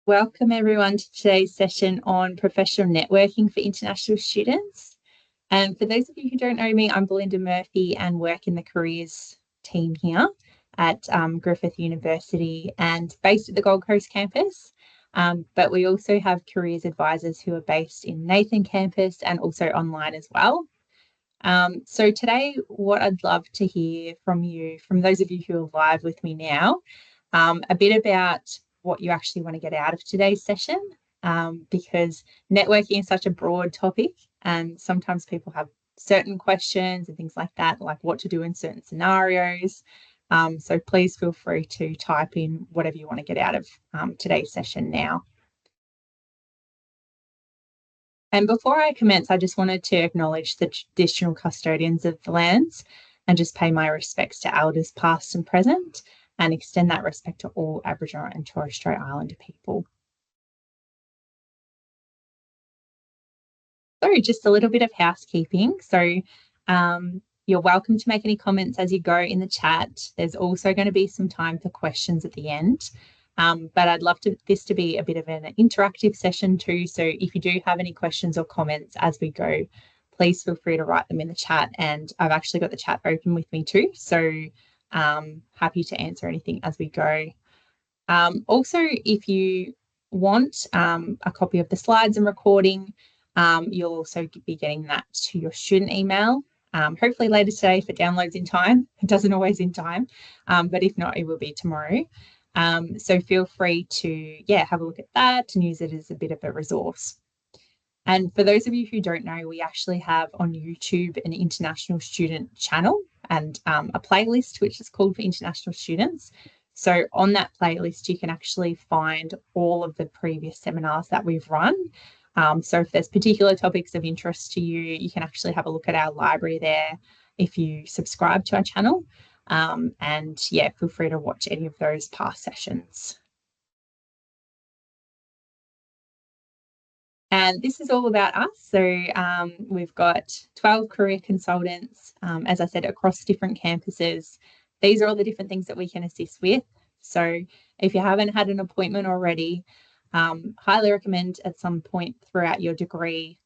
Welcome everyone to today's session on professional networking for international students. And for those of you who don't know me, I'm Belinda Murphy and work in the careers team here at Griffith University and based at the Gold Coast campus. But we also have careers advisors who are based in Nathan campus and also online as well. So today, what I'd love to hear from you, from those of you who are live with me now, a bit about what you actually want to get out of today's session, because networking is such a broad topic and sometimes people have certain questions and things like that, like what to do in certain scenarios. So please feel free to type in whatever you want to get out of today's session now. And before I commence, I just wanted to acknowledge the traditional custodians of the lands and just pay my respects to elders past and present and extend that respect to all Aboriginal and Torres Strait Islander people. So just a little bit of housekeeping. So you're welcome to make any comments as you go in the chat. There's also going to be some time for questions at the end. But I'd love this to be a bit of an interactive session too. So if you do have any questions or comments as we go, please feel free to write them in the chat. And I've actually got the chat open with me too. So happy to answer anything as we go. Also, if you want a copy of the slides and recording, you'll also be getting that to your student email, hopefully later today if it downloads in time. It doesn't always in time, but if not, it will be tomorrow. So feel free to, have a look at that and use it as a bit of a resource. And for those of you who don't know, we actually have on YouTube an international student channel and a playlist which is called for international students. So on that playlist, you can actually find all of the previous seminars that we've run. So if there's particular topics of interest to you, you can actually have a look at our library there if you subscribe to our channel. And feel free to watch any of those past sessions. And this is all about us. So we've got 12 career consultants, as I said, across different campuses. These are all the different things that we can assist with. So if you haven't had an appointment already, highly recommend at some point throughout your degree,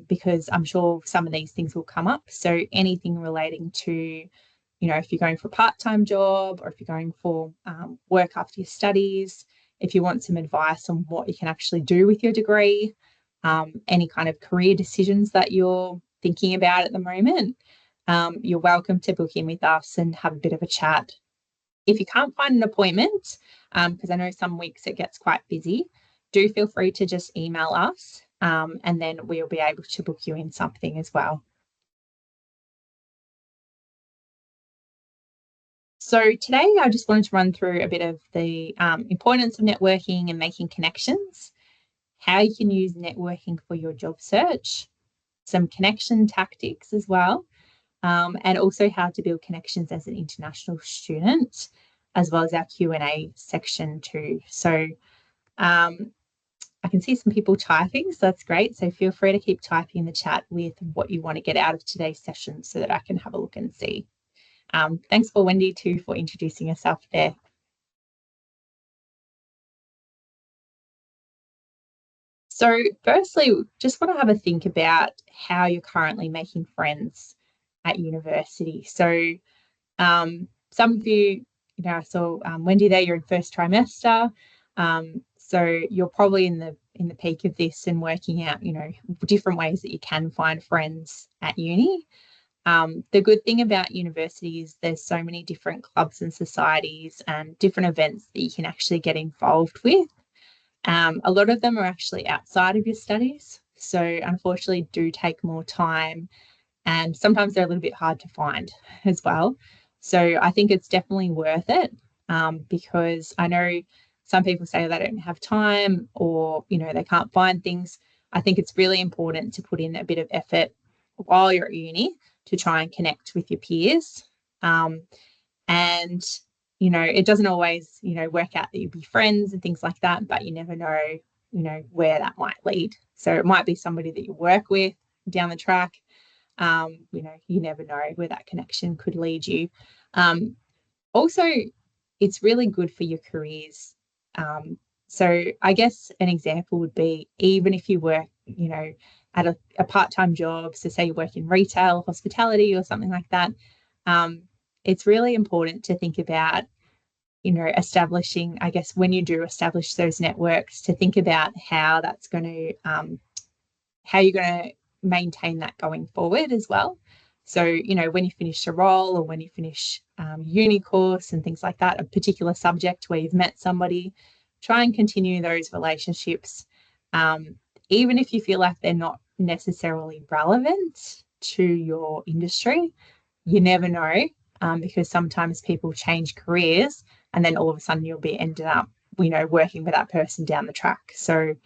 because I'm sure some of these things will come up. So anything relating to, if you're going for a part-time job or if you're going for work after your studies, if you want some advice on what you can actually do with your degree, any kind of career decisions that you're thinking about at the moment, you're welcome to book in with us and have a bit of a chat. If you can't find an appointment, because I know some weeks it gets quite busy, do feel free to just email us, and then we'll be able to book you in something as well. So today I just wanted to run through a bit of the importance of networking and making connections, how you can use networking for your job search, some connection tactics as well, and also how to build connections as an international student, as well as our Q&A section too. So I can see some people typing, so that's great. So feel free to keep typing in the chat with what you want to get out of today's session so that I can have a look and see. Thanks for Wendy too for introducing herself there. So firstly, just want to have a think about how you're currently making friends at university. So some of you, I saw Wendy there, you're in first trimester. So you're probably in the peak of this and working out, different ways that you can find friends at uni. The good thing about university is there's so many different clubs and societies and different events that you can actually get involved with. A lot of them are actually outside of your studies, so unfortunately do take more time, and sometimes they're a little bit hard to find as well. So I think it's definitely worth it, because I know some people say they don't have time or, they can't find things. I think it's really important to put in a bit of effort while you're at uni to try and connect with your peers. And it doesn't always, work out that you'll be friends and things like that, but you never know, where that might lead. So it might be somebody that you work with down the track. You never know where that connection could lead you. Also, it's really good for your careers. So I guess an example would be, even if you work, at a part-time job, so say you work in retail, hospitality, or something like that, it's really important to think about, establishing, I guess, when you do establish those networks, to think about how that's going to, how you're going to maintain that going forward as well. So, when you finish a role, or when you finish uni course and things like that, a particular subject where you've met somebody, try and continue those relationships, even if you feel like they're not necessarily relevant to your industry. You never know, because sometimes people change careers, and then all of a sudden you'll be ended up, working with that person down the track. So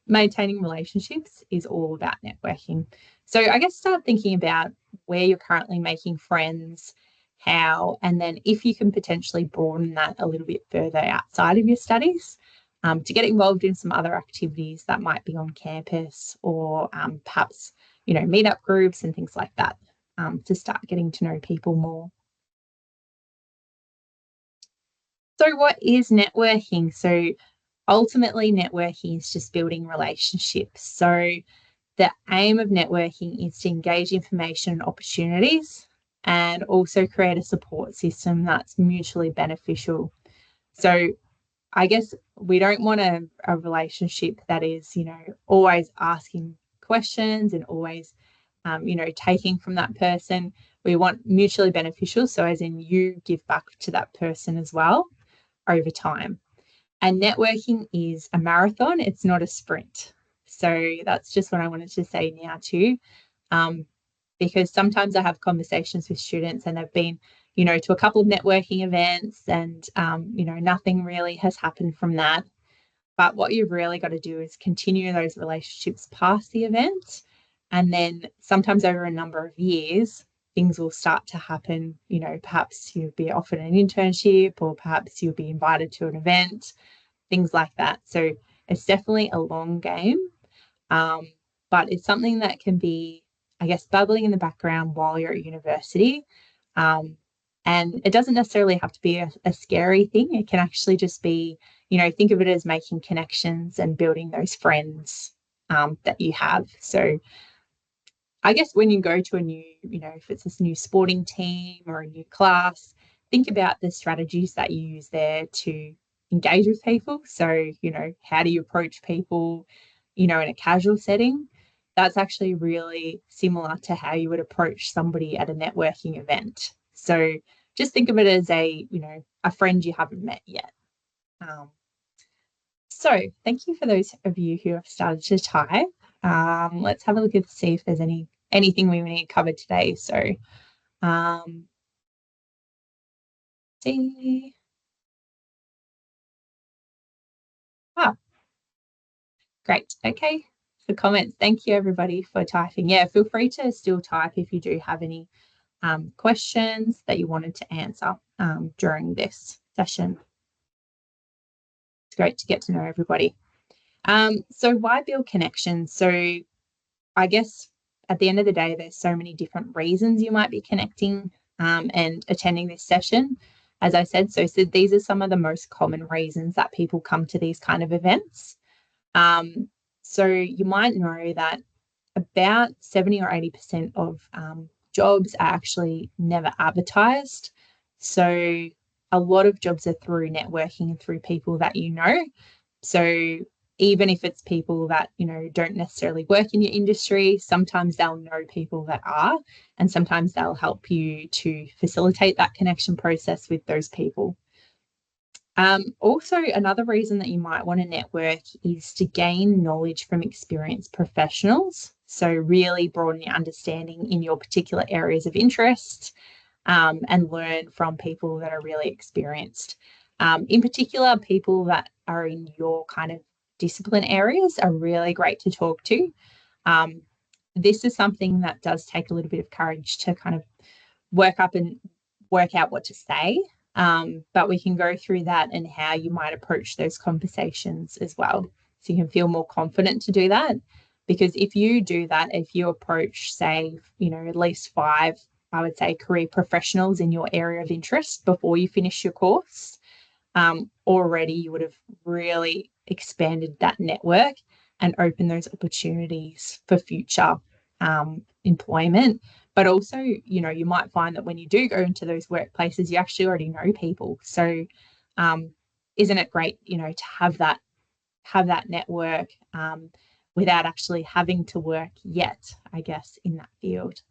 maintaining relationships is all about networking. So I guess start thinking about where you're currently making friends, how, and then if you can potentially broaden that a little bit further outside of your studies, to get involved in some other activities that might be on campus, or perhaps, meetup groups and things like that, to start getting to know people more. So what is networking? So ultimately, networking is just building relationships. So the aim of networking is to engage information and opportunities, and also create a support system that's mutually beneficial. So I guess we don't want a relationship that is, always asking questions and always, taking from that person. We want mutually beneficial. So as in, you give back to that person as well over time. And networking is a marathon, it's not a sprint. So that's just what I wanted to say now too. Because sometimes I have conversations with students, and they've been, to a couple of networking events, and, nothing really has happened from that. But what you've really got to do is continue those relationships past the event. And then sometimes over a number of years, things will start to happen. Perhaps you'll be offered an internship, or perhaps you'll be invited to an event, things like that. So it's definitely a long game, but it's something that can be, I guess, bubbling in the background while you're at university. And it doesn't necessarily have to be a scary thing. It can actually just be, think of it as making connections and building those friends that you have. So I guess when you go to a new, if it's this new sporting team or a new class, think about the strategies that you use there to engage with people. So, how do you approach people, in a casual setting? That's actually really similar to how you would approach somebody at a networking event. So just think of it as a friend you haven't met yet. So thank you for those of you who have started to type. Let's have a look and see if there's anything we need covered today. So see. Great. Okay. For comments, thank you everybody for typing. Yeah, feel free to still type if you do have any questions that you wanted to answer during this session. It's great to get to know everybody. So why build connections? So I guess at the end of the day, there's so many different reasons you might be connecting and attending this session. As I said, so these are some of the most common reasons that people come to these kind of events. So you might know that about 70 or 80% of jobs are actually never advertised. So a lot of jobs are through networking and through people that you know. So even if it's people that, don't necessarily work in your industry, sometimes they'll know people that are, and sometimes they'll help you to facilitate that connection process with those people. Also, another reason that you might want to network is to gain knowledge from experienced professionals. So really broaden your understanding in your particular areas of interest, and learn from people that are really experienced. In particular, people that are in your kind of discipline areas are really great to talk to. This is something that does take a little bit of courage to kind of work up and work out what to say. But we can go through that and how you might approach those conversations as well. So you can feel more confident to do that. Because if you do that, if you approach, say, at least 5, I would say, career professionals in your area of interest before you finish your course, already you would have really expanded that network and opened those opportunities for future employment. But also, you might find that when you do go into those workplaces, you actually already know people. So isn't it great, to have that network without actually having to work yet, I guess, in that field.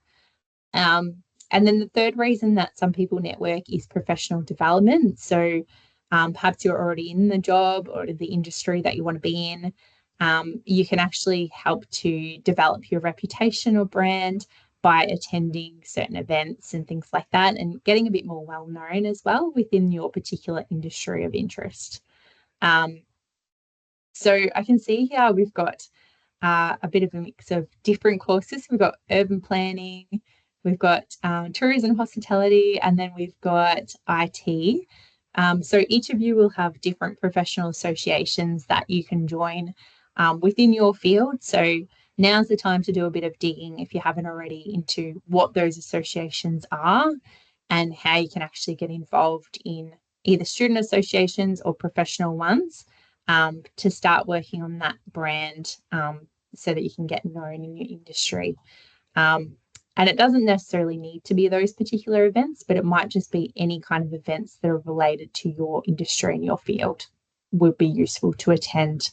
And then the third reason that some people network is professional development. So perhaps you're already in the job or the industry that you want to be in. You can actually help to develop your reputation or brand by attending certain events and things like that, and getting a bit more well known as well within your particular industry of interest. So I can see here we've got a bit of a mix of different courses. We've got urban planning, we've got tourism, hospitality, and then we've got IT. So each of you will have different professional associations that you can join within your field. So now's the time to do a bit of digging, if you haven't already, into what those associations are and how you can actually get involved in either student associations or professional ones to start working on that brand so that you can get known in your industry. And it doesn't necessarily need to be those particular events, but it might just be any kind of events that are related to your industry and your field would be useful to attend.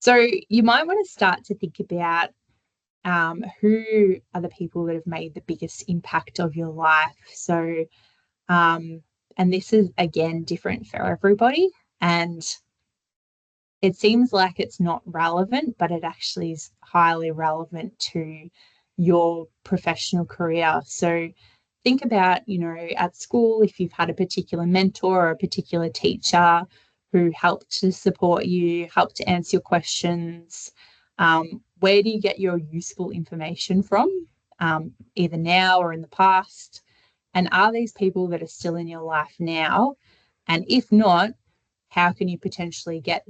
So you might want to start to think about who are the people that have made the biggest impact of your life. So, and this is again different for everybody. And it seems like it's not relevant, but it actually is highly relevant to your professional career. So think about, at school, if you've had a particular mentor or a particular teacher who helped to support you, helped to answer your questions. Where do you get your useful information from, either now or in the past? And are these people that are still in your life now? And if not, how can you potentially get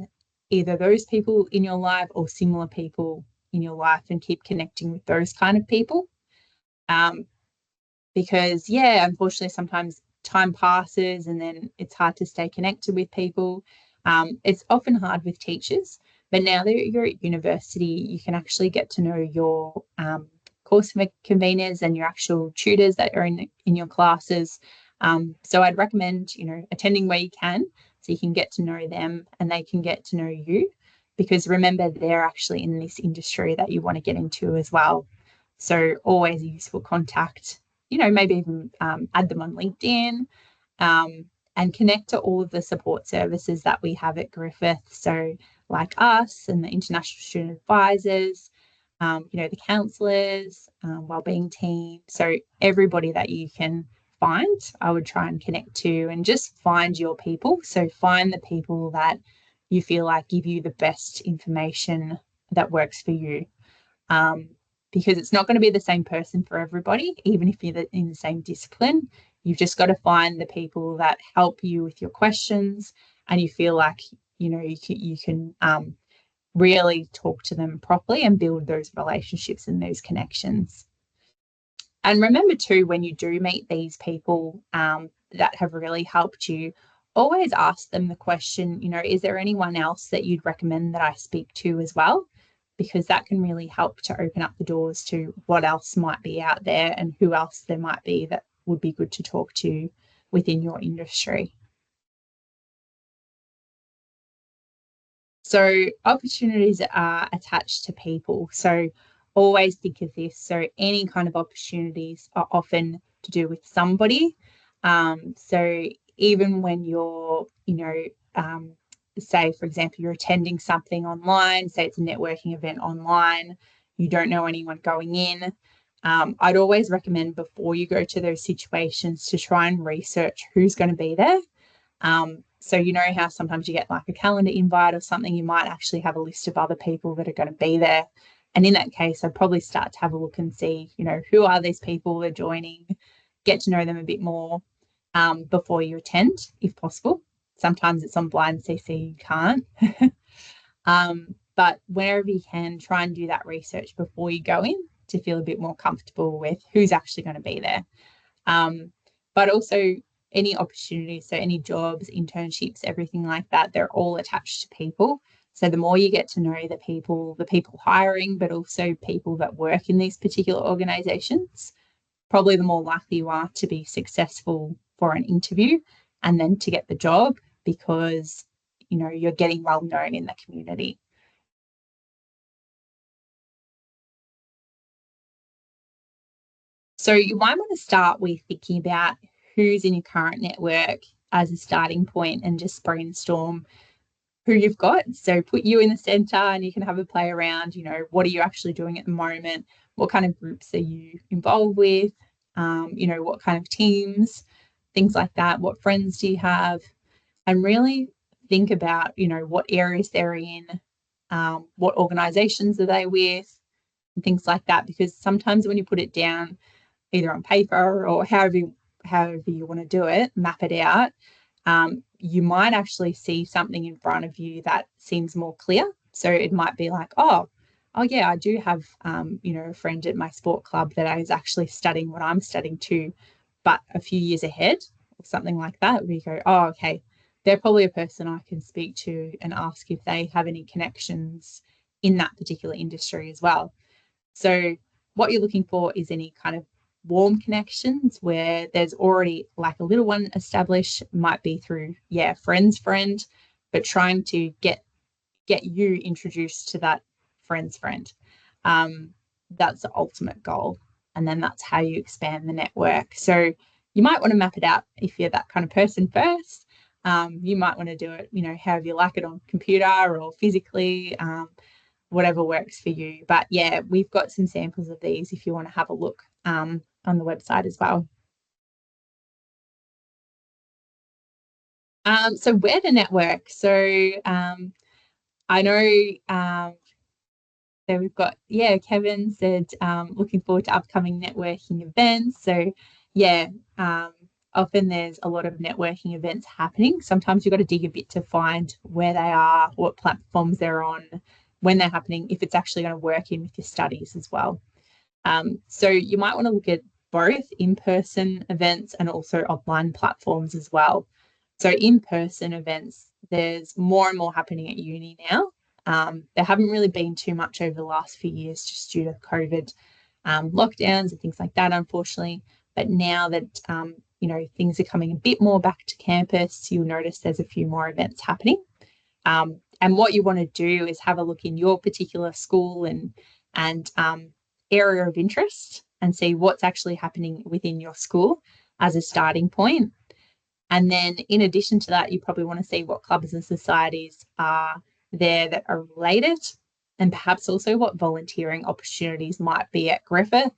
either those people in your life or similar people in your life and keep connecting with those kind of people? Because, unfortunately, sometimes time passes and then it's hard to stay connected with people. It's often hard with teachers, but now that you're at university, you can actually get to know your course conveners and your actual tutors that are in your classes. So I'd recommend, attending where you can, so you can get to know them and they can get to know you, because remember, they're actually in this industry that you want to get into as well. So always a useful contact, maybe even add them on LinkedIn, and connect to all of the support services that we have at Griffith. So like us and the International Student Advisors, the counsellors, wellbeing team. So everybody that you can find, I would try and connect to, and just find your people. So find the people that you feel like give you the best information that works for you. Because it's not going to be the same person for everybody, even if you're in the same discipline. You've just got to find the people that help you with your questions and you feel like, you can really talk to them properly and build those relationships and those connections. And remember too, when you do meet these people that have really helped you, always ask them the question, is there anyone else that you'd recommend that I speak to as well? Because that can really help to open up the doors to what else might be out there and who else there might be that would be good to talk to within your industry. So opportunities are attached to people. So always think of this. So any kind of opportunities are often to do with somebody. So even when you're, say, for example, you're attending something online, say it's a networking event online, you don't know anyone going in, I'd always recommend before you go to those situations to try and research who's going to be there. So how sometimes you get like a calendar invite or something, you might actually have a list of other people that are going to be there. And in that case, I'd probably start to have a look and see, who are these people that are joining, get to know them a bit more before you attend, if possible. Sometimes it's on Blind CC, you can't. But wherever you can, try and do that research before you go in to feel a bit more comfortable with who's actually going to be there. but also any opportunities, so any jobs, internships, everything like that, they're all attached to people. So the more you get to know the people hiring, but also people that work in these particular organizations, probably the more likely you are to be successful for an interview and then to get the job, because you're getting well known in the community. So you might want to start with thinking about who's in your current network as a starting point and just brainstorm who you've got. So put you in the center and you can have a play around, what are you actually doing at the moment? What kind of groups are you involved with? What kind of teams, things like that. What friends do you have? And really think about, what areas they're in, what organizations are they with, and things like that. Because sometimes when you put it down, either on paper or however you want to do it, map it out, you might actually see something in front of you that seems more clear. So it might be like, oh yeah, I do have, a friend at my sport club that is actually studying what I'm studying too, but a few years ahead or something like that. We go, oh, okay, they're probably a person I can speak to and ask if they have any connections in that particular industry as well. So what you're looking for is any kind of warm connections where there's already like a little one established, might be through, friend's friend, but trying to get you introduced to that friend's friend. That's the ultimate goal. And then that's how you expand the network. So you might want to map it out if you're that kind of person first. You might want to do it, however you like it, on computer or physically, whatever works for you. But yeah, we've got some samples of these if you want to have a look on the website as well. So where to network? So I know so we've got, Kevin said, looking forward to upcoming networking events. So yeah, often there's a lot of networking events happening. Sometimes you've got to dig a bit to find where they are, what platforms they're on, when they're happening, if it's actually going to work in with your studies as well. So you might want to look at both in-person events and also online platforms as well. So in-person events, there's more and more happening at uni now. There haven't really been too much over the last few years just due to COVID lockdowns and things like that, unfortunately. But now that, things are coming a bit more back to campus, you'll notice there's a few more events happening. And what you want to do is have a look in your particular school and area of interest and see what's actually happening within your school as a starting point. And then in addition to that, you probably want to see what clubs and societies are there that are related, and perhaps also what volunteering opportunities might be at Griffith.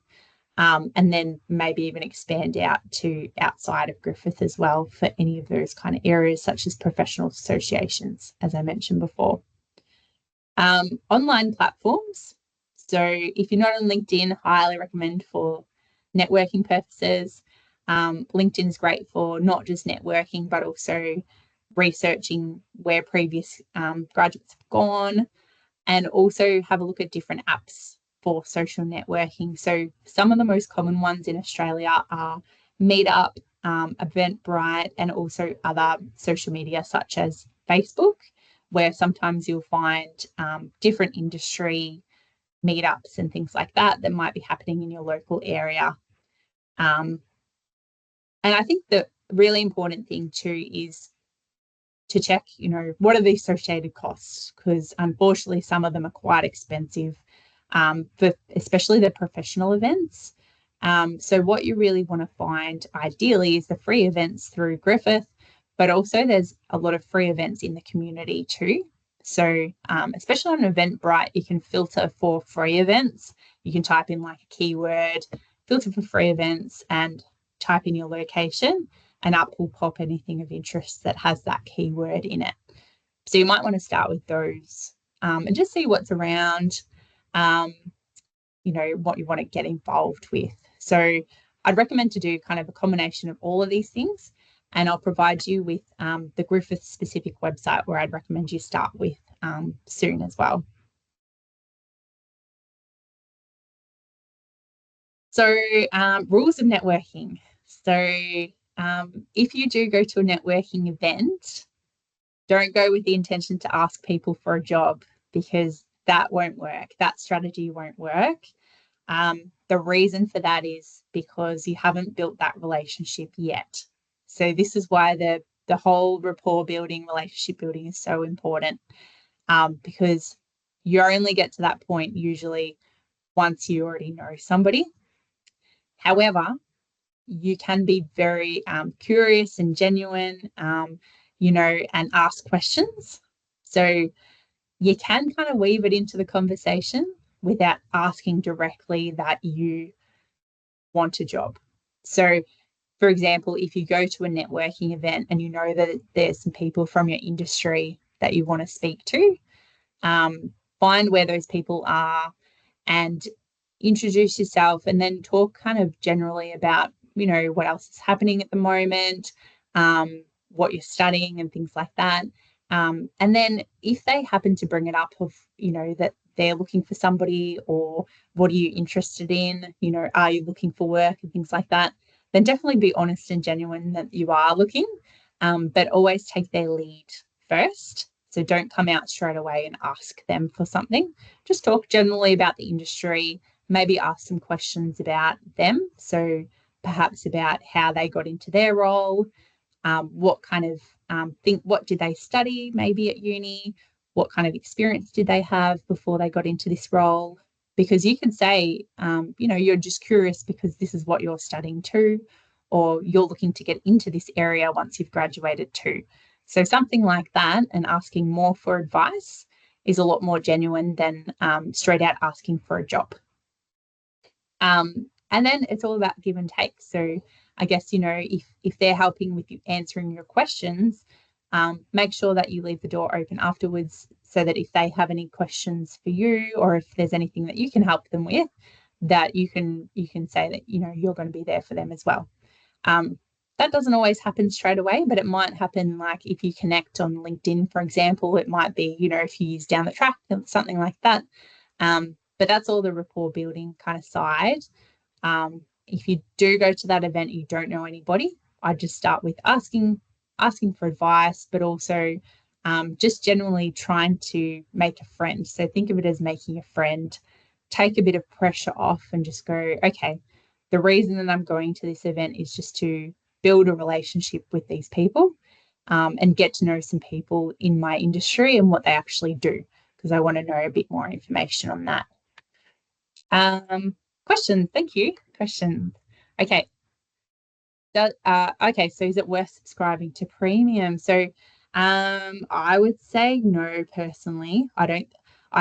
And then maybe even expand out to outside of Griffith as well for any of those kind of areas, such as professional associations, as I mentioned before. Online platforms. So if you're not on LinkedIn, highly recommend for networking purposes. LinkedIn is great for not just networking, but also researching where previous graduates have gone, and also have a look at different apps for social networking. So some of the most common ones in Australia are Meetup, Eventbrite, and also other social media such as Facebook, where sometimes you'll find different industry meetups and things like that that might be happening in your local area. And I think the really important thing too is to check, what are the associated costs? Because unfortunately, some of them are quite expensive, for especially the professional events. So what you really want to find ideally is the free events through Griffith, but also there's a lot of free events in the community too. So especially on Eventbrite, you can filter for free events. You can type in like a keyword, filter for free events, and type in your location, and up will pop anything of interest that has that keyword in it. So you might want to start with those and just see what's around, what you want to get involved with. So I'd recommend to do kind of a combination of all of these things, and I'll provide you with the Griffith specific website where I'd recommend you start with soon as well. So rules of networking. So If you do go to a networking event, don't go with the intention to ask people for a job, because that won't work. That strategy won't work. The reason for that is because you haven't built that relationship yet. So this is why the whole rapport building, relationship building is so important, because you only get to that point usually once you already know somebody. However, you can be very curious and genuine, and ask questions. So you can kind of weave it into the conversation without asking directly that you want a job. So, for example, if you go to a networking event and you know that there's some people from your industry that you want to speak to, find where those people are and introduce yourself, and then talk kind of generally about, what else is happening at the moment, what you're studying and things like that. And then if they happen to bring it up of, that they're looking for somebody, or what are you interested in, are you looking for work and things like that, then definitely be honest and genuine that you are looking, but always take their lead first. So don't come out straight away and ask them for something. Just talk generally about the industry, maybe ask some questions about them. So perhaps about how they got into their role, what kind of what did they study maybe at uni, what kind of experience did they have before they got into this role. Because you can say, you're just curious because this is what you're studying too, or you're looking to get into this area once you've graduated too. So something like that, and asking more for advice, is a lot more genuine than straight out asking for a job. And then it's all about give and take. So I guess, if they're helping with you answering your questions, make sure that you leave the door open afterwards, so that if they have any questions for you, or if there's anything that you can help them with, that you can say that, you're going to be there for them as well. That doesn't always happen straight away, but it might happen, like if you connect on LinkedIn, for example. It might be, a few years down the track, something like that. But that's all the rapport building kind of side. If you do go to that event, you don't know anybody, I just start with asking for advice, but also just generally trying to make a friend. So think of it as making a friend. Take a bit of pressure off and just go, okay, the reason that I'm going to this event is just to build a relationship with these people, and get to know some people in my industry and what they actually do, because I want to know a bit more information on that. Question. Thank you. Question. Okay. Okay. So is it worth subscribing to premium? So I would say no, personally. I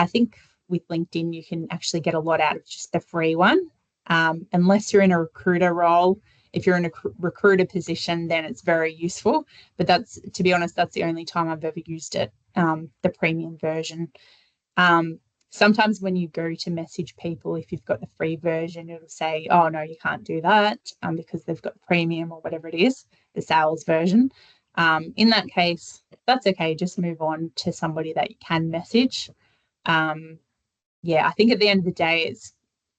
think with LinkedIn, you can actually get a lot out of just the free one. Unless you're in a recruiter role. If you're in a recruiter position, then it's very useful. But to be honest, that's the only time I've ever used it, the premium version. Sometimes when you go to message people, if you've got the free version, it'll say, oh, no, you can't do that, because they've got the premium or whatever it is, the sales version. In that case, that's okay. Just move on to somebody that you can message. I think at the end of the day, it's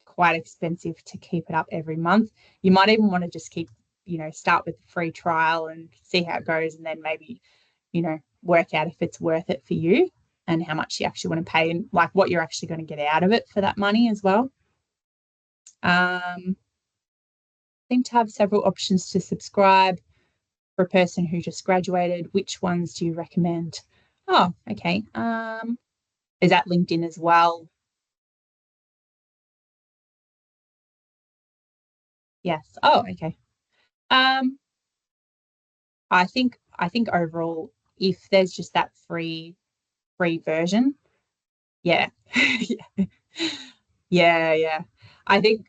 quite expensive to keep it up every month. You might even want to just start with the free trial and see how it goes, and then maybe, work out if it's worth it for you, and how much you actually want to pay, and like what you're actually going to get out of it for that money as well. Seem to have several options to subscribe for a person who just graduated. Which ones do you recommend? Oh, okay. Is that LinkedIn as well? Yes. Oh, okay. I think overall, if there's just that free version, yeah. Yeah. I think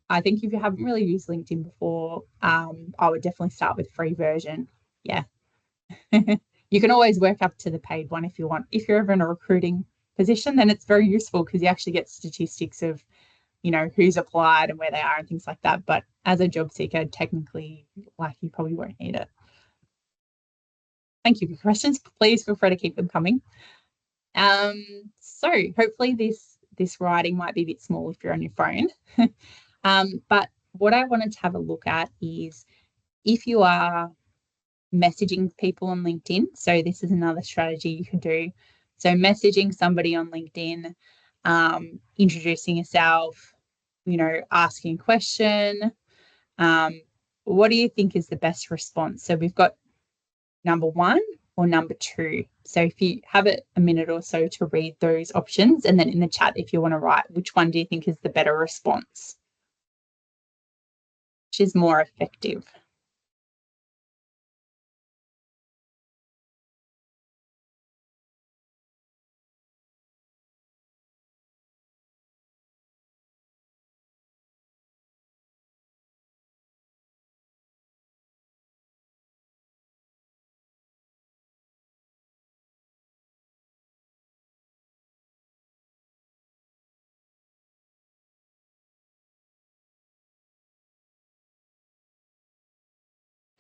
if you haven't really used LinkedIn before, I would definitely start with free version. Yeah. You can always work up to the paid one if you want. If you're ever in a recruiting position, then it's very useful, because you actually get statistics of, who's applied and where they are and things like that. But as a job seeker, technically, like, you probably won't need it. Thank you for your questions. Please feel free to keep them coming. So hopefully this writing might be a bit small if you're on your phone. But what I wanted to have a look at is if you are messaging people on LinkedIn, so this is another strategy you can do. So messaging somebody on LinkedIn, introducing yourself, asking a question. What do you think is the best response? So we've got number one or number two. So if you have a minute or so to read those options, and then in the chat, if you want to write, which one do you think is the better response? Which is more effective?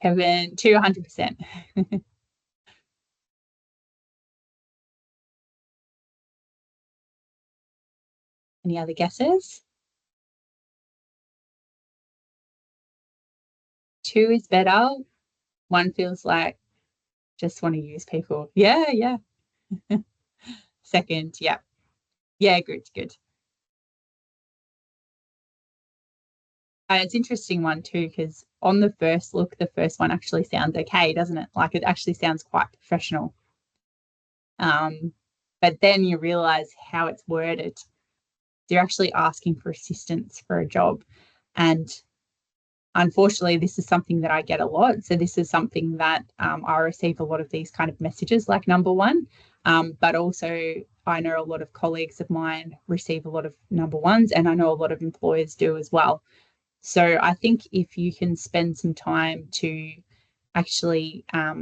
Kevin, 200%. Any other guesses? Two is better. One feels like just want to use people. Yeah. Second, yeah. Yeah, good. It's interesting one too, because on the first look, the first one actually sounds okay, doesn't it? Like it actually sounds quite professional. But then you realize how it's worded. They're actually asking for assistance for a job. And unfortunately, this is something that I get a lot. So this is something that I receive a lot of these kind of messages like number one. But also I know a lot of colleagues of mine receive a lot of number ones, and I know a lot of employers do as well. So I think if you can spend some time to actually, how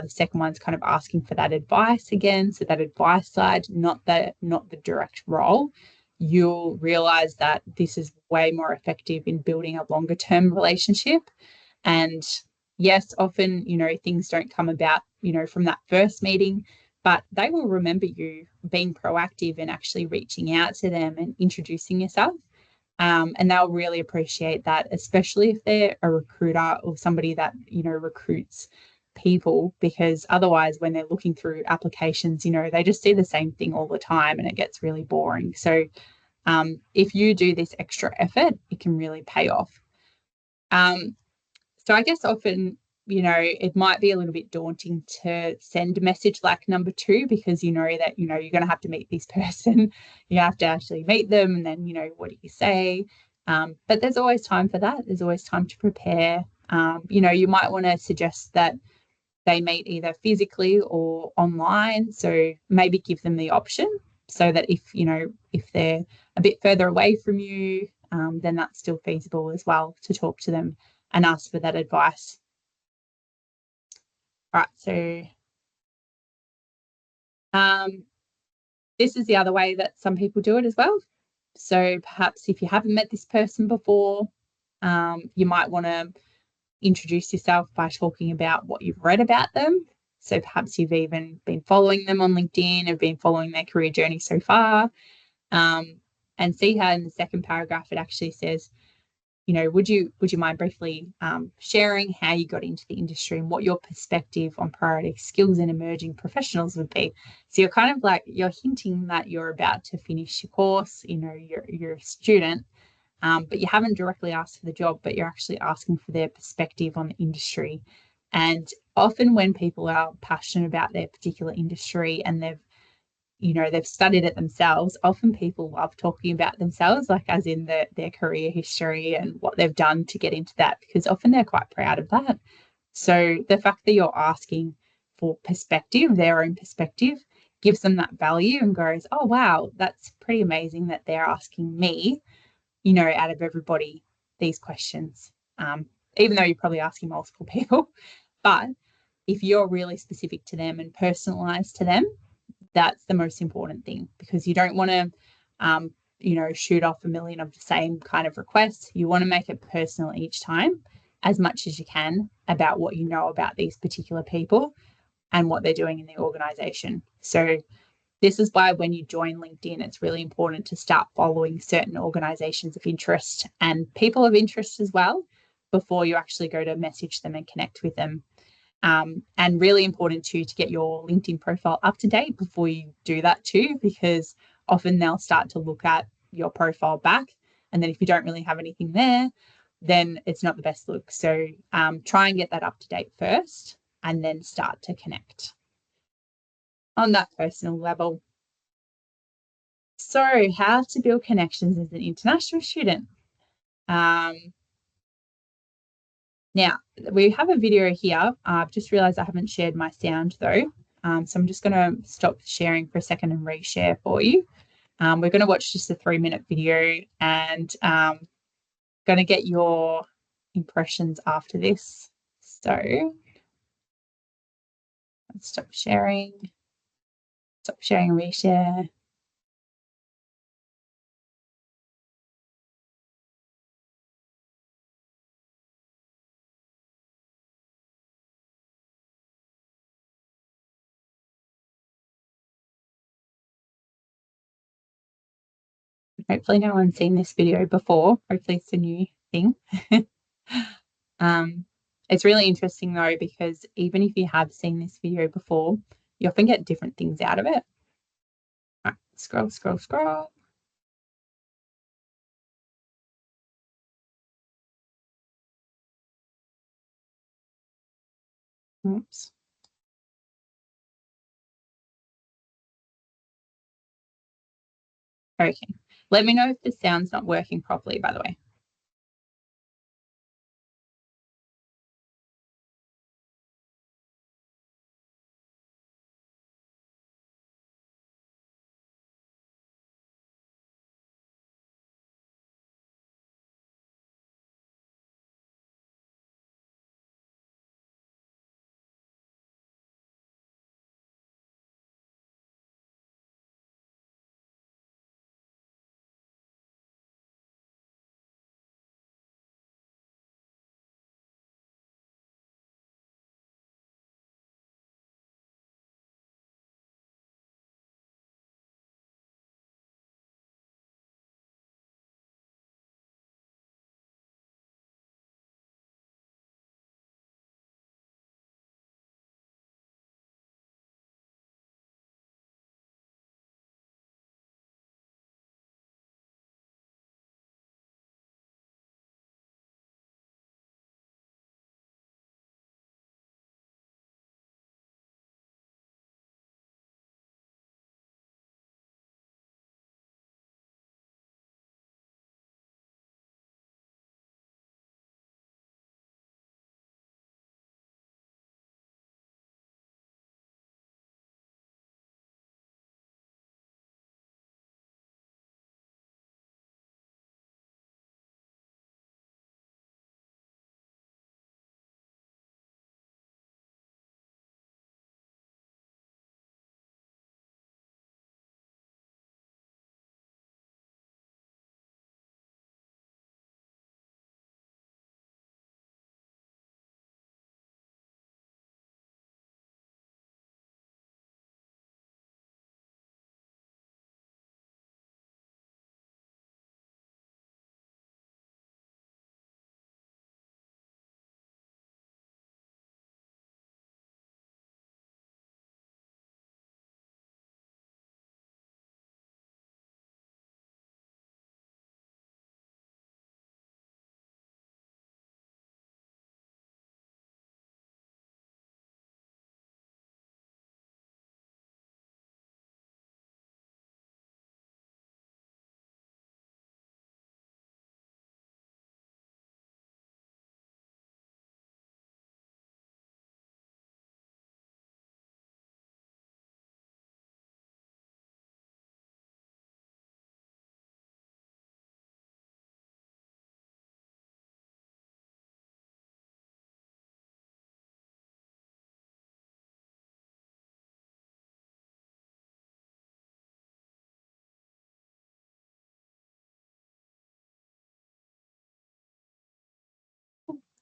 the second one's kind of asking for that advice again, so that advice side, not the direct role, you'll realize that this is way more effective in building a longer term relationship. And yes, often, things don't come about, from that first meeting, but they will remember you being proactive and actually reaching out to them and introducing yourself. And they'll really appreciate that, especially if they're a recruiter or somebody that, recruits people, because otherwise when they're looking through applications, they just see the same thing all the time and it gets really boring. So if you do this extra effort, it can really pay off. So I guess often, it might be a little bit daunting to send a message like number two, because that, you're going to have to meet this person. You have to actually meet them. And then, what do you say? But there's always time for that. There's always time to prepare. You might want to suggest that they meet either physically or online. So maybe give them the option so that if they're a bit further away from you, then that's still feasible as well to talk to them and ask for that advice. All right, so this is the other way that some people do it as well. So perhaps if you haven't met this person before, you might want to introduce yourself by talking about what you've read about them. So perhaps you've even been following them on LinkedIn or been following their career journey so far. And see how in the second paragraph it actually says, would you mind briefly sharing how you got into the industry and what your perspective on priority skills and emerging professionals would be? So you're kind of like, you're hinting that you're about to finish your course, you're a student, but you haven't directly asked for the job, but you're actually asking for their perspective on the industry. And often when people are passionate about their particular industry and they've studied it themselves, often people love talking about themselves, like as in their career history and what they've done to get into that, because often they're quite proud of that. So the fact that you're asking for perspective, their own perspective, gives them that value and goes, oh, wow, that's pretty amazing that they're asking me, out of everybody, these questions, even though you're probably asking multiple people. But if you're really specific to them and personalized to them, that's the most important thing, because you don't want to, shoot off a million of the same kind of requests. You want to make it personal each time as much as you can about what you know about these particular people and what they're doing in the organization. So this is why when you join LinkedIn, it's really important to start following certain organizations of interest and people of interest as well, before you actually go to message them and connect with them. And really important too to get your LinkedIn profile up to date before you do that too, because often they'll start to look at your profile back. And then if you don't really have anything there, then it's not the best look. So try and get that up to date first and then start to connect on that personal level. So how to build connections as an international student. Now, we have a video here. I've just realized I haven't shared my sound though. So I'm just going to stop sharing for a second and reshare for you. We're going to watch just a 3-minute video and going to get your impressions after this. So let's stop sharing and reshare. Hopefully no one's seen this video before. Hopefully it's a new thing. It's really interesting though, because even if you have seen this video before, you often get different things out of it. Right, scroll. Oops. Okay. Let me know if the sound's not working properly, by the way.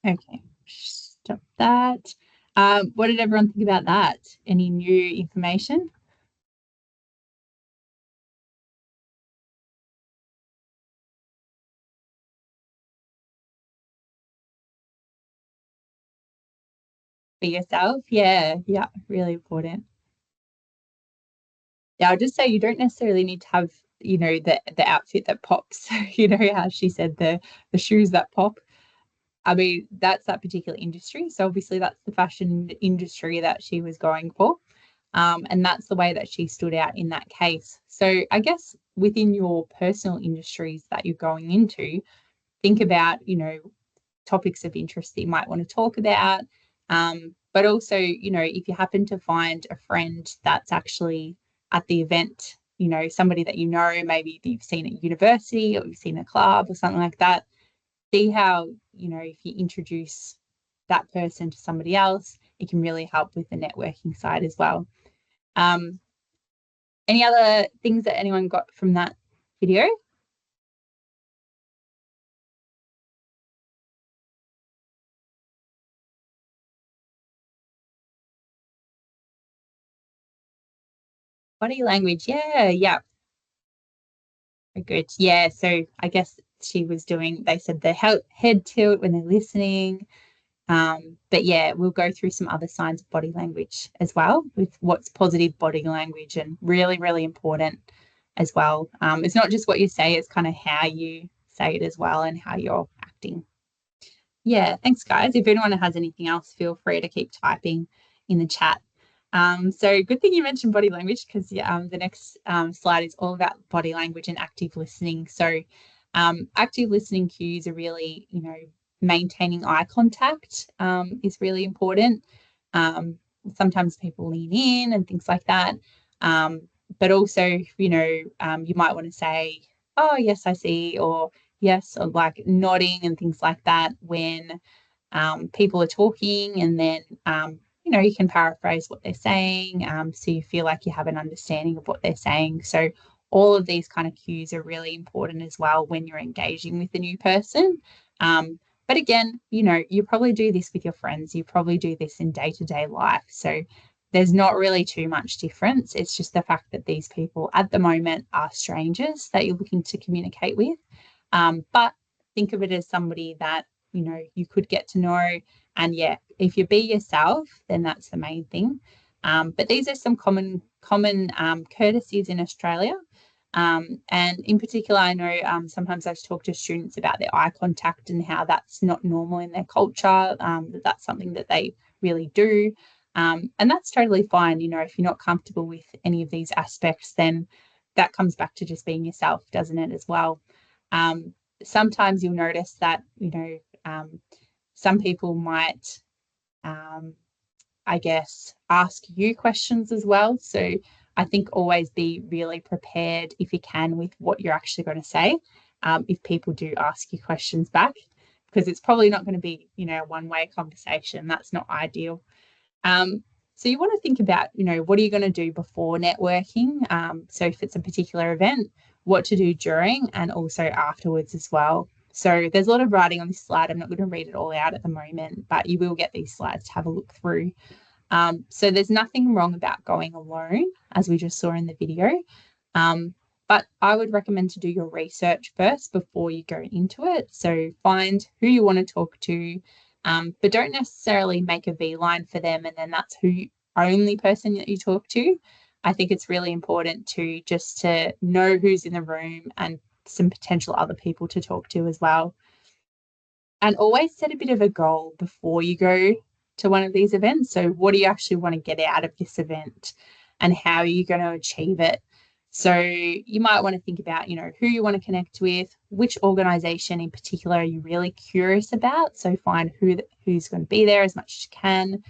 Okay, stop that. What did everyone think about that? Any new information? Be yourself. Yeah, yeah, really important. Yeah, I'll just say you don't necessarily need to have, the outfit that pops. How she said the shoes that pop. I mean, that's that particular industry. So obviously that's the fashion industry that she was going for. And that's the way that she stood out in that case. So I guess within your personal industries that you're going into, think about, topics of interest that you might want to talk about. But also, if you happen to find a friend that's actually at the event, somebody that maybe you've seen at university or you've seen a club or something like that, see how, if you introduce that person to somebody else, it can really help with the networking side as well. Um, any other things that anyone got from that video? Body language. Yeah, yeah. Very good. Yeah. So I guess they said the head tilt when they're listening. But yeah, we'll go through some other signs of body language as well with what's positive body language and really, really important as well. It's not just what you say, it's kind of how you say it as well and how you're acting. Yeah, thanks, guys. If anyone has anything else, feel free to keep typing in the chat. So good thing you mentioned body language because the next slide is all about body language and active listening. So active listening cues are really, maintaining eye contact is really important. Um, Sometimes people lean in and things like that. But also, you might want to say, oh, yes, I see, or yes, or like nodding and things like that when people are talking, and then you can paraphrase what they're saying, so you feel like you have an understanding of what they're saying. So all of these kind of cues are really important as well when you're engaging with a new person. But again, you probably do this with your friends. You probably do this in day-to-day life. So there's not really too much difference. It's just the fact that these people at the moment are strangers that you're looking to communicate with. But think of it as somebody that, you could get to know. And yeah, if you be yourself, then that's the main thing. But these are some common courtesies in Australia. And in particular, I know sometimes I talk to students about their eye contact and how that's not normal in their culture, that's something that they really do. And that's totally fine. If you're not comfortable with any of these aspects, then that comes back to just being yourself, doesn't it, as well? Sometimes you'll notice that, some people might, um, I guess, ask you questions as well. So I think always be really prepared if you can with what you're actually going to say, if people do ask you questions back, because it's probably not going to be, a one-way conversation. That's not ideal. So you want to think about, what are you going to do before networking? So if it's a particular event, what to do during and also afterwards as well. So there's a lot of writing on this slide. I'm not going to read it all out at the moment, but you will get these slides to have a look through. So there's nothing wrong about going alone, as we just saw in the video. But I would recommend to do your research first before you go into it. So find who you want to talk to, but don't necessarily make a beeline for them and then that's only person that you talk to. I think it's really important to know who's in the room and some potential other people to talk to as well. And always set a bit of a goal before you go to one of these events. So what do you actually want to get out of this event and how are you going to achieve it? So you might want to think about, who you want to connect with, which organization in particular are you really curious about. So find who's going to be there as much as you can.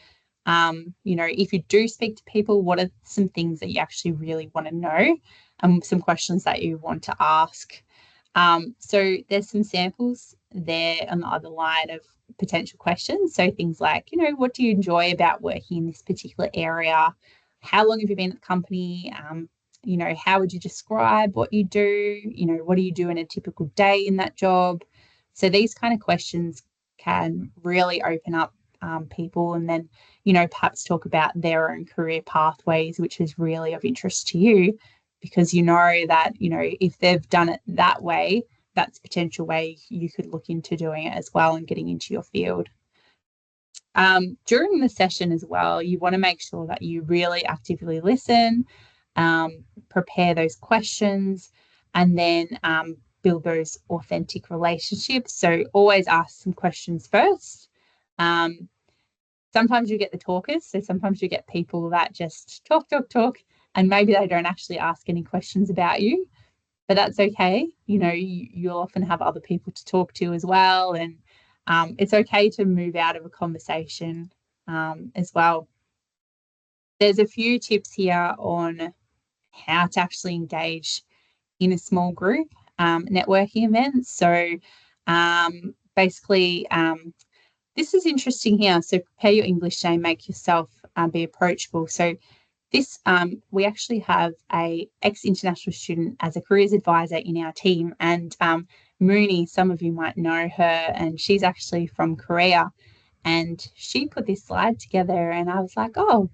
If you do speak to people, what are some things that you actually really want to know and some questions that you want to ask. So there's some samples there on the other line of potential questions. So things like, what do you enjoy about working in this particular area? How long have you been at the company? How would you describe what you do? What do you do in a typical day in that job? So these kind of questions can really open up people and then, perhaps talk about their own career pathways, which is really of interest to you because you know that, if they've done it that way, that's a potential way you could look into doing it as well and getting into your field. During the session as well, you want to make sure that you really actively listen, prepare those questions, and then build those authentic relationships. So always ask some questions first. Sometimes you get the talkers, so sometimes you get people that just talk, and maybe they don't actually ask any questions about you, but that's okay. You'll often have other people to talk to as well, and it's okay to move out of a conversation as well. There's a few tips here on how to actually engage in a small group networking events. So basically, this is interesting here. So prepare your English day, make yourself be approachable. So this, we actually have a ex-international student as a careers advisor in our team, and Mooney, some of you might know her, and she's actually from Korea, and she put this slide together, and I was like, oh,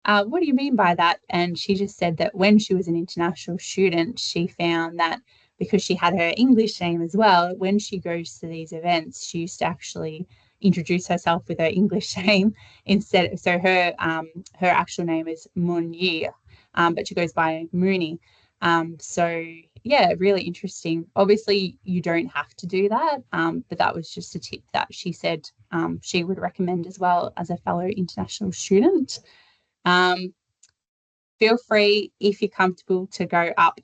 what do you mean by that? And she just said that when she was an international student, she found that because she had her English name as well, when she goes to these events, she used to actually introduce herself with her English name instead. So her actual name is Moon Yi, but she goes by Mooney. So yeah, really interesting. Obviously, you don't have to do that, but that was just a tip that she said she would recommend as well as a fellow international student. Feel free, if you're comfortable, to go up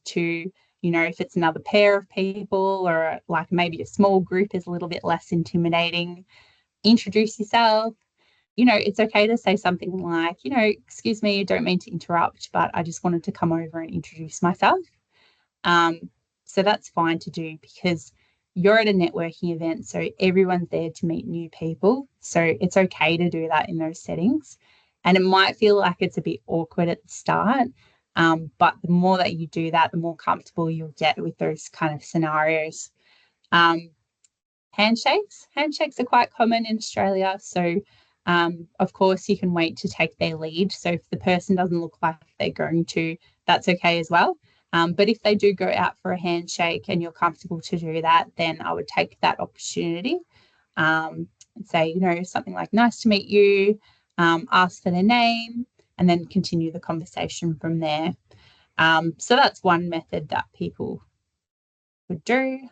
to, if it's another pair of people, or like maybe a small group is a little bit less intimidating. Introduce yourself. It's okay to say something like, excuse me, I don't mean to interrupt, but I just wanted to come over and introduce myself. So that's fine to do, because you're at a networking event, so everyone's there to meet new people. So it's okay to do that in those settings. And it might feel like it's a bit awkward at the start, but the more that you do that, the more comfortable you'll get with those kind of scenarios. Handshakes are quite common in Australia. So of course, you can wait to take their lead. So if the person doesn't look like they're going to, that's okay as well. But if they do go out for a handshake and you're comfortable to do that, then I would take that opportunity and say, something like, nice to meet you, ask for their name, and then continue the conversation from there. So that's one method that people would do.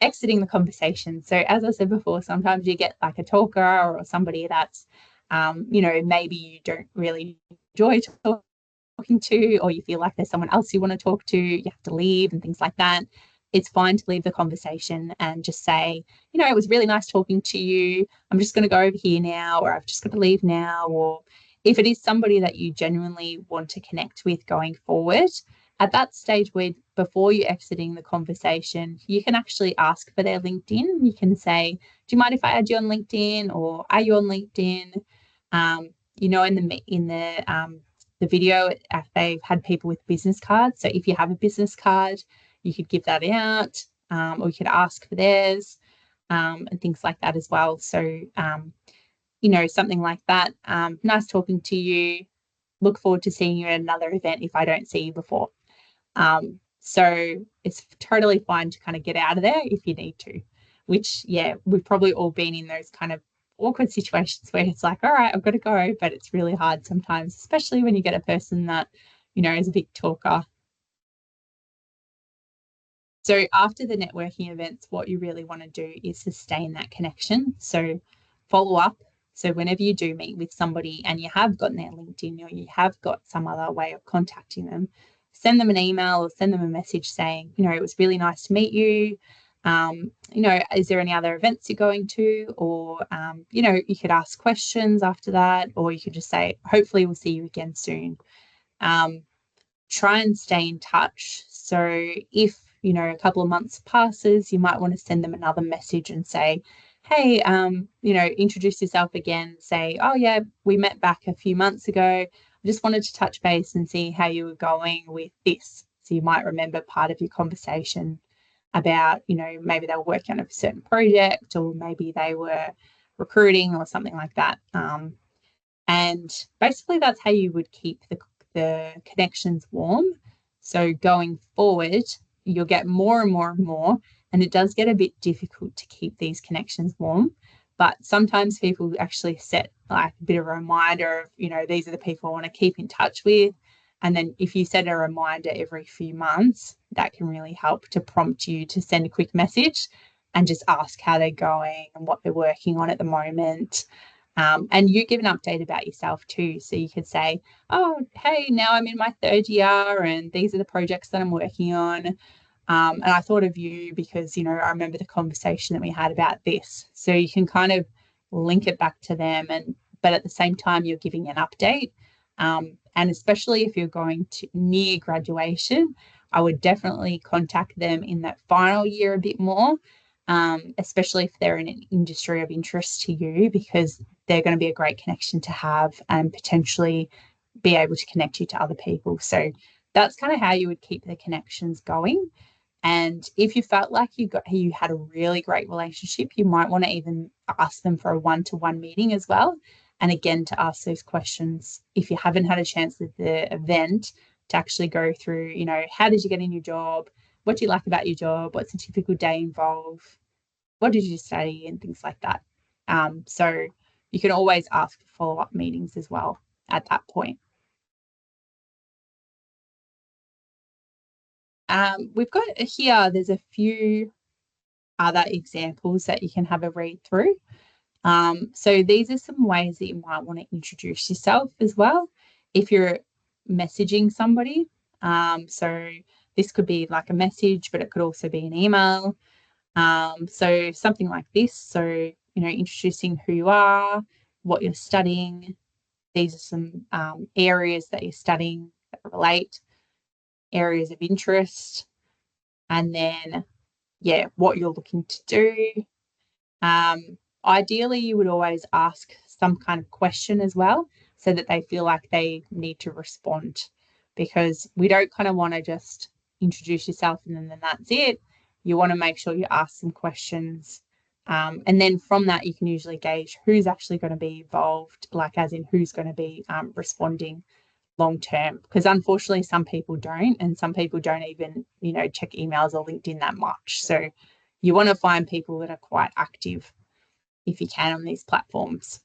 Exiting the conversation. So as I said before, sometimes you get like a talker or somebody that's, maybe you don't really enjoy talking to, or you feel like there's someone else you want to talk to, you have to leave and things like that. It's fine to leave the conversation and just say, it was really nice talking to you. I'm just going to go over here now, or I've just got to leave now. Or if it is somebody that you genuinely want to connect with going forward, at that stage where before you're exiting the conversation, you can actually ask for their LinkedIn. You can say, do you mind if I add you on LinkedIn, or are you on LinkedIn? In the video, they've had people with business cards. So if you have a business card, you could give that out, or you could ask for theirs, and things like that as well. So, something like that. Nice talking to you. Look forward to seeing you at another event if I don't see you before. So it's totally fine to kind of get out of there if you need to, which, yeah, we've probably all been in those kind of awkward situations where it's like, all right, I've got to go, but it's really hard sometimes, especially when you get a person that, is a big talker. So after the networking events, what you really want to do is sustain that connection. So follow up. So whenever you do meet with somebody and you have gotten their LinkedIn, or you have got some other way of contacting them, send them an email or send them a message saying, it was really nice to meet you. Is there any other events you're going to? Or, you could ask questions after that, or you could just say, hopefully we'll see you again soon. Try and stay in touch. So if, a couple of months passes, you might want to send them another message and say, hey, introduce yourself again. Say, oh yeah, we met back a few months ago. I just wanted to touch base and see how you were going with this. So you might remember part of your conversation about, maybe they were working on a certain project, or maybe they were recruiting or something like that. And basically that's how you would keep the connections warm. So going forward, you'll get more and more and more and it does get a bit difficult to keep these connections warm. But sometimes people actually set like a bit of a reminder of, these are the people I want to keep in touch with. And then if you set a reminder every few months, that can really help to prompt you to send a quick message and just ask how they're going and what they're working on at the moment. And you give an update about yourself too. So you could say, oh, hey, now I'm in my third year and these are the projects that I'm working on. And I thought of you because, I remember the conversation that we had about this. So you can kind of link it back to them, but at the same time, you're giving an update. And especially if you're going to near graduation, I would definitely contact them in that final year a bit more, especially if they're in an industry of interest to you, because they're going to be a great connection to have and potentially be able to connect you to other people. So that's kind of how you would keep the connections going. And if you felt like you had a really great relationship, you might want to even ask them for a one-to-one meeting as well. And again, to ask those questions if you haven't had a chance at the event to actually go through, how did you get a new job? What do you like about your job? What's a typical day involve? What did you study? And things like that. So you can always ask for follow-up meetings as well at that point. We've got here, there's a few other examples that you can have a read through. So these are some ways that you might want to introduce yourself as well if you're messaging somebody. So this could be like a message, but it could also be an email. So something like this. So, introducing who you are, what you're studying. These are some areas that you're studying that relate, areas of interest, and then, what you're looking to do. Ideally, you would always ask some kind of question as well so that they feel like they need to respond, because we don't kind of want to just introduce yourself and then that's it. You want to make sure you ask some questions. And then from that, you can usually gauge who's actually going to be involved, like as in who's going to be responding long term, because unfortunately some people don't, and some people don't even, check emails or LinkedIn that much. So you want to find people that are quite active if you can on these platforms.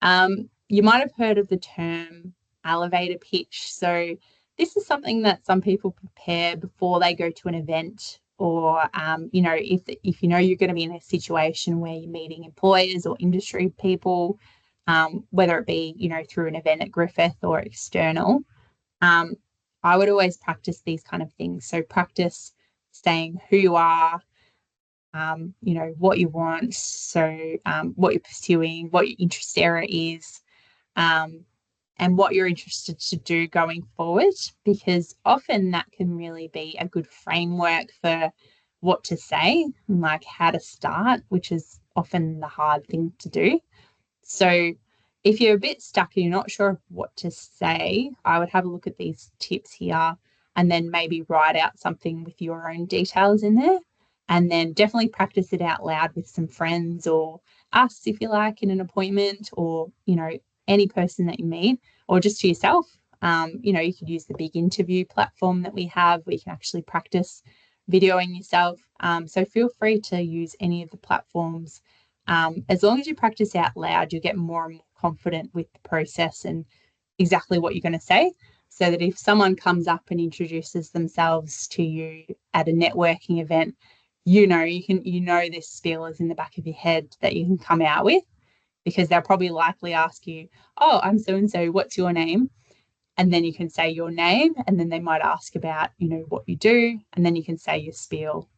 You might have heard of the term elevator pitch. So this is something that some people prepare before they go to an event, or if you're going to be in a situation where you're meeting employers or industry people, whether it be through an event at Griffith or external. I would always practice these kind of things. So practice saying who you are, what you want, so what you're pursuing, what your interest area is, and what you're interested to do going forward, because often that can really be a good framework for what to say, like how to start, which is often the hard thing to do. So if you're a bit stuck and you're not sure what to say, I would have a look at these tips here and then maybe write out something with your own details in there. And then definitely practice it out loud with some friends, or us if you like in an appointment, or, any person that you meet, or just to yourself. You could use the Big Interview platform that we have where you can actually practice videoing yourself. So feel free to use any of the platforms. As long as you practice out loud, you'll get more and more confident with the process and exactly what you're going to say, so that if someone comes up and introduces themselves to you at a networking event, this spiel is in the back of your head that you can come out with, because they'll probably likely ask you, oh, I'm so-and-so, what's your name? And then you can say your name, and then they might ask about, what you do, and then you can say your spiel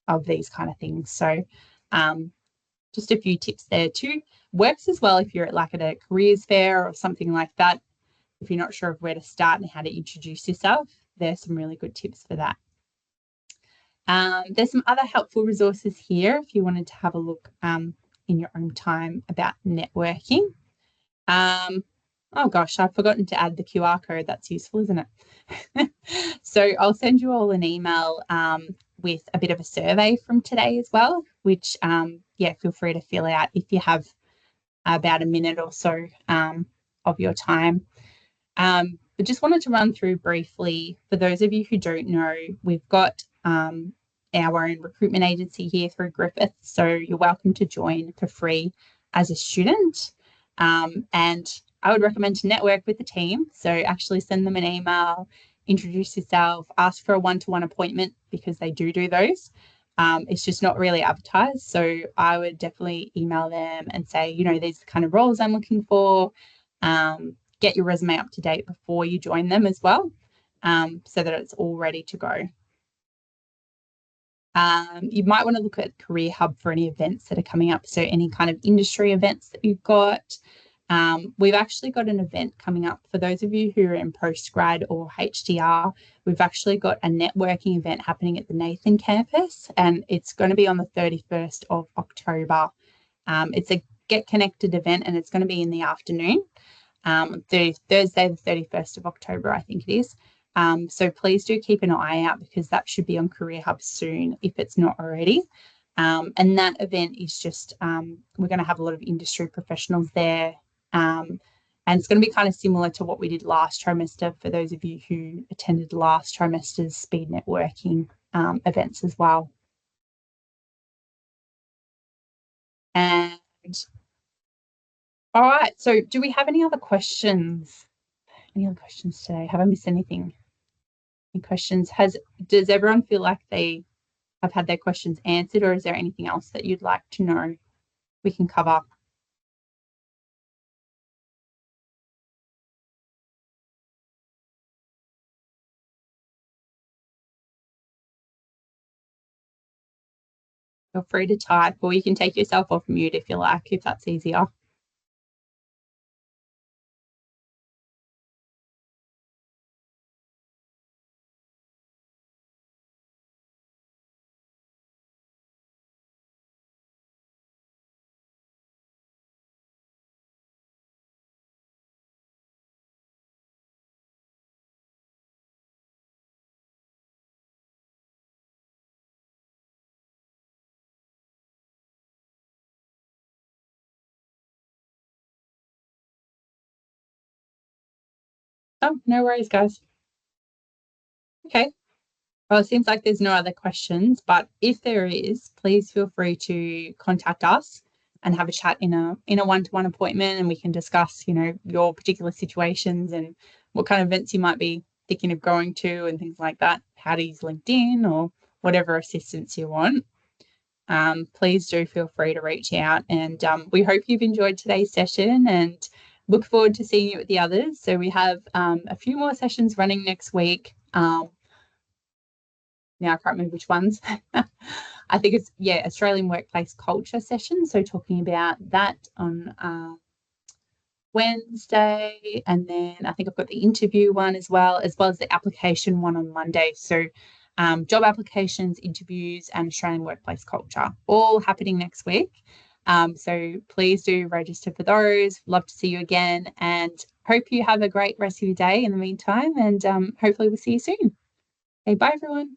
of these kind of things. So just a few tips there too. Works as well if you're at a careers fair or something like that. If you're not sure of where to start and how to introduce yourself, there's some really good tips for that. There's some other helpful resources here if you wanted to have a look in your own time about networking. Oh gosh, I've forgotten to add the QR code. That's useful, isn't it? So I'll send you all an email with a bit of a survey from today as well, which, feel free to fill out if you have about a minute or so of your time. But just wanted to run through briefly, for those of you who don't know, we've got our own recruitment agency here through Griffith. So you're welcome to join for free as a student. And I would recommend to network with the team. So actually send them an email, introduce yourself, ask for a one-to-one appointment because they do those. It's just not really advertised. So I would definitely email them and say, you know, these are the kind of roles I'm looking for. Get your resume up to date before you join them as well, so that it's all ready to go. You might want to look at Career Hub for any events that are coming up. So any kind of industry events that you've got. We've actually got an event coming up for those of you who are in postgrad or HDR. We've actually got a networking event happening at the Nathan campus, and it's going to be on the 31st of October. It's a Get Connected event, and it's going to be in the afternoon. Thursday, the 31st of October, I think it is. So please do keep an eye out because that should be on Career Hub soon if it's not already. And that event is just, we're going to have a lot of industry professionals there. And it's going to be kind of similar to what we did last trimester for those of you who attended last trimester's speed networking events as well. And all right, so do we have any other questions? Any other questions today? Have I missed anything? Any questions? Does everyone feel like they have had their questions answered, or is there anything else that you'd like to know we can cover? Feel free to type, or you can take yourself off mute if you like, if that's easier. Oh, no worries, guys. Okay. Well, it seems like there's no other questions, but if there is, please feel free to contact us and have a chat in a one-to-one appointment, and we can discuss, you know, your particular situations and what kind of events you might be thinking of going to and things like that, how to use LinkedIn or whatever assistance you want. Please do feel free to reach out, and we hope you've enjoyed today's session and look forward to seeing you at the others. So we have a few more sessions running next week. Now I can't remember which ones. I think it's, yeah, Australian workplace culture session. So talking about that on Wednesday, and then I think I've got the interview one as well as the application one on Monday. So job applications, interviews, and Australian workplace culture all happening next week. So please do register for those. Love to see you again, and hope you have a great rest of your day in the meantime, and hopefully we'll see you soon. Okay, bye everyone.